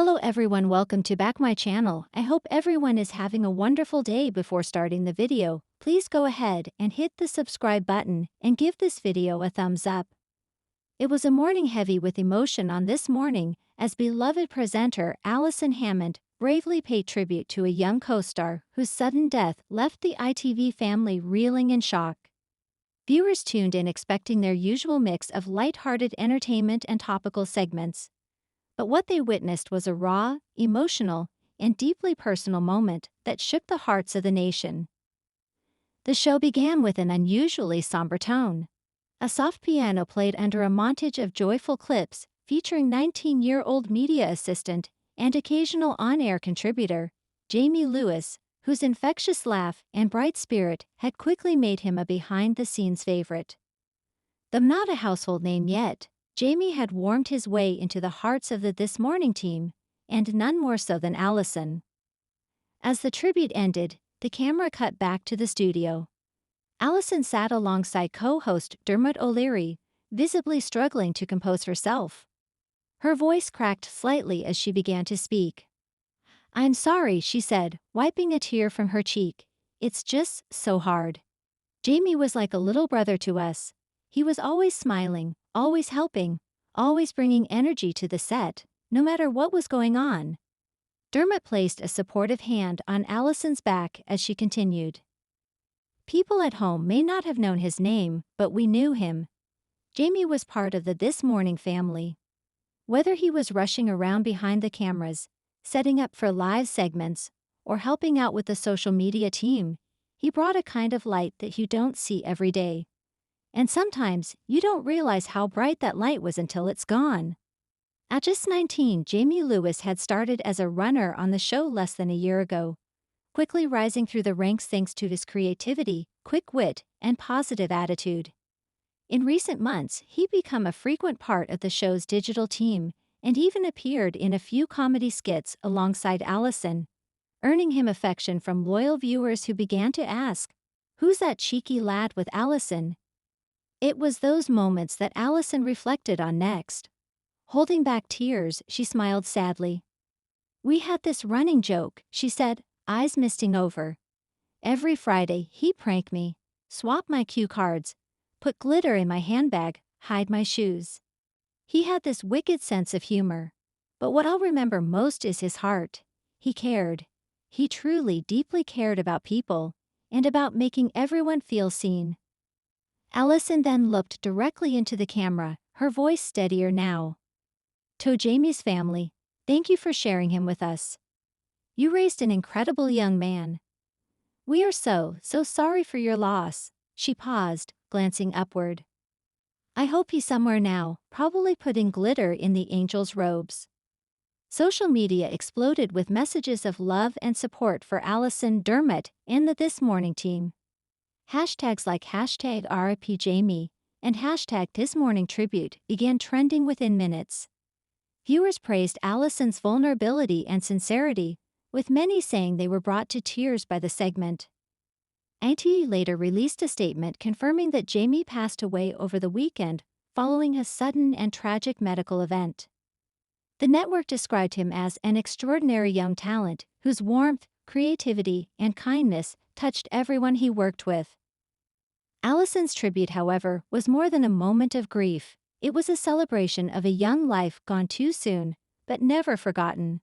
Hello everyone, welcome to back my channel. I hope everyone is having a wonderful day. Before starting the video, please go ahead and hit the subscribe button and give this video a thumbs up. It was a morning heavy with emotion on this morning as beloved presenter Alison Hammond bravely paid tribute to a young co-star whose sudden death left the ITV family reeling in shock. Viewers tuned in expecting their usual mix of light-hearted entertainment and topical segments. But what they witnessed was a raw, emotional, and deeply personal moment that shook the hearts of the nation. The show began with an unusually somber tone. A soft piano played under a montage of joyful clips featuring 19-year-old media assistant and occasional on-air contributor, Jamie Lewis, whose infectious laugh and bright spirit had quickly made him a behind-the-scenes favorite. Though not a household name yet, Jamie had warmed his way into the hearts of the This Morning team, and none more so than Alison. As the tribute ended, the camera cut back to the studio. Alison sat alongside co-host Dermot O'Leary, visibly struggling to compose herself. Her voice cracked slightly as she began to speak. "I'm sorry," she said, wiping a tear from her cheek. "It's just so hard. Jamie was like a little brother to us. He was always smiling, always helping, always bringing energy to the set, no matter what was going on." Dermot placed a supportive hand on Alison's back as she continued. "People at home may not have known his name, but we knew him. Jamie was part of the This Morning family. Whether he was rushing around behind the cameras, setting up for live segments, or helping out with the social media team, he brought a kind of light that you don't see every day. And sometimes, you don't realize how bright that light was until it's gone." At just 19, Jamie Lewis had started as a runner on the show less than a year ago, quickly rising through the ranks thanks to his creativity, quick wit, and positive attitude. In recent months, he'd become a frequent part of the show's digital team, and even appeared in a few comedy skits alongside Alison, earning him affection from loyal viewers who began to ask, "Who's that cheeky lad with Alison?" It was those moments that Alison reflected on next. Holding back tears, she smiled sadly. "We had this running joke," she said, eyes misting over. "Every Friday, he'd prank me, swap my cue cards, put glitter in my handbag, hide my shoes. He had this wicked sense of humor. But what I'll remember most is his heart. He cared. He truly, deeply cared about people, and about making everyone feel seen." Alison then looked directly into the camera, her voice steadier now. "To Jamie's family, thank you for sharing him with us. You raised an incredible young man. We are so sorry for your loss." She paused, glancing upward. "I hope he's somewhere now, probably putting glitter in the angels' robes." Social media exploded with messages of love and support for Alison, Dermot, and the This Morning team. Hashtags like #RIP Jamie and #ThisMorningTribute began trending within minutes. Viewers praised Alison's vulnerability and sincerity, with many saying they were brought to tears by the segment. ITV later released a statement confirming that Jamie passed away over the weekend following a sudden and tragic medical event. The network described him as an extraordinary young talent whose warmth, creativity, and kindness touched everyone he worked with. Alison's tribute, however, was more than a moment of grief. It was a celebration of a young life gone too soon, but never forgotten.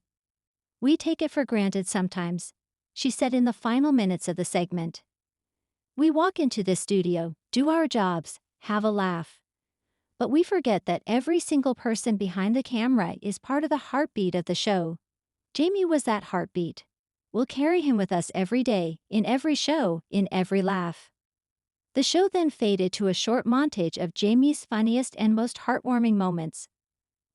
"We take it for granted sometimes," she said in the final minutes of the segment. "We walk into this studio, do our jobs, have a laugh. But we forget that every single person behind the camera is part of the heartbeat of the show. Jamie was that heartbeat. We'll carry him with us every day, in every show, in every laugh." The show then faded to a short montage of Jamie's funniest and most heartwarming moments.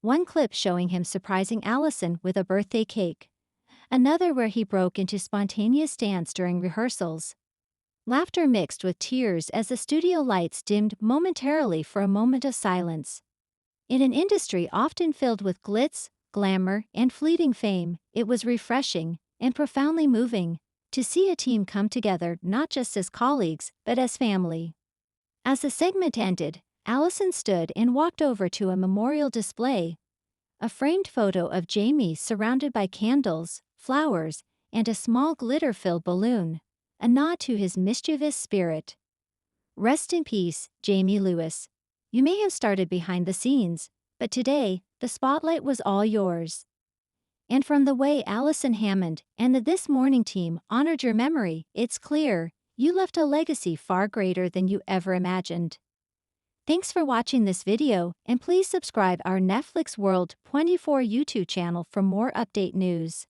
One clip showing him surprising Alison with a birthday cake. Another where he broke into spontaneous dance during rehearsals. Laughter mixed with tears as the studio lights dimmed momentarily for a moment of silence. In an industry often filled with glitz, glamour, and fleeting fame, it was refreshing and profoundly moving to see a team come together not just as colleagues, but as family. As the segment ended, Alison stood and walked over to a memorial display, A framed photo of Jamie surrounded by candles, flowers, and a small glitter-filled balloon, a nod to his mischievous spirit. Rest in peace, Jamie Lewis. You may have started behind the scenes, but today, the spotlight was all yours. And from the way Alison Hammond and the This Morning team honored your memory, it's clear you left a legacy far greater than you ever imagined. Thanks for watching this video, and please subscribe our Netflix World 24 YouTube channel for more update news.